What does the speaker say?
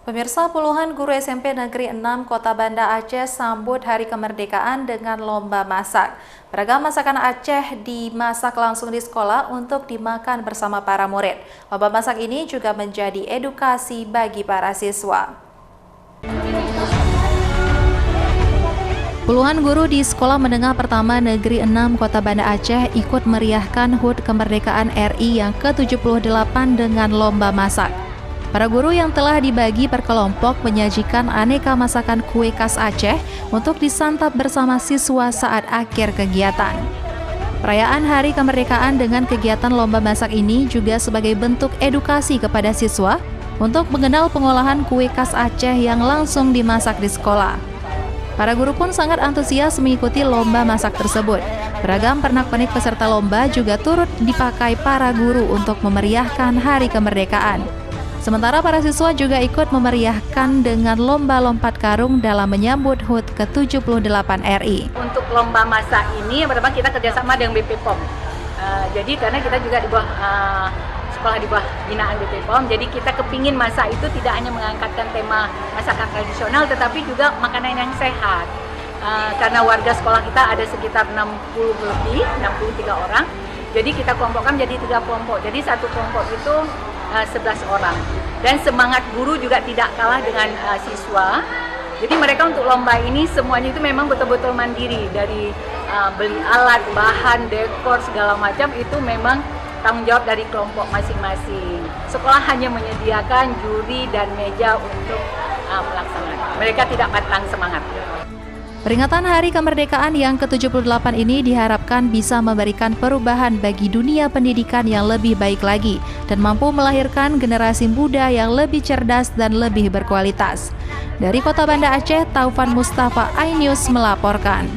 Pemirsa, puluhan guru SMP Negeri 6 Kota Banda Aceh sambut Hari Kemerdekaan dengan lomba masak. Beragam masakan Aceh dimasak langsung di sekolah untuk dimakan bersama para murid. Lomba masak ini juga menjadi edukasi bagi para siswa. Puluhan guru di Sekolah Menengah Pertama Negeri 6 Kota Banda Aceh ikut meriahkan HUT Kemerdekaan RI yang ke-78 dengan lomba masak. Para guru yang telah dibagi per kelompok menyajikan aneka masakan kue khas Aceh untuk disantap bersama siswa saat akhir kegiatan. Perayaan Hari Kemerdekaan dengan kegiatan lomba masak ini juga sebagai bentuk edukasi kepada siswa untuk mengenal pengolahan kue khas Aceh yang langsung dimasak di sekolah. Para guru pun sangat antusias mengikuti lomba masak tersebut. Beragam pernak-pernik peserta lomba juga turut dipakai para guru untuk memeriahkan Hari Kemerdekaan. Sementara para siswa juga ikut memeriahkan dengan lomba lompat karung dalam menyambut HUT ke-78 RI. Untuk lomba masak ini, pertama kita kerjasama dengan BP POM. Jadi karena kita juga di bawah sekolah di bawah binaan BP POM, jadi kita kepingin masak itu tidak hanya mengangkatkan tema masakan tradisional, tetapi juga makanan yang sehat. Karena warga sekolah kita ada sekitar 63 orang, jadi kita kelompokkan menjadi 3 kelompok. Jadi satu kelompok itu 11 orang. Dan semangat guru juga tidak kalah dengan siswa. Jadi mereka untuk lomba ini semuanya itu memang betul-betul mandiri. Dari beli alat, bahan, dekor, segala macam itu memang tanggung jawab dari kelompok masing-masing. Sekolah hanya menyediakan juri dan meja untuk melaksanakan. Mereka tidak pantang semangat. Peringatan Hari Kemerdekaan yang ke-78 ini diharapkan bisa memberikan perubahan bagi dunia pendidikan yang lebih baik lagi dan mampu melahirkan generasi muda yang lebih cerdas dan lebih berkualitas. Dari Kota Banda Aceh, Taufan Mustafa, iNews melaporkan.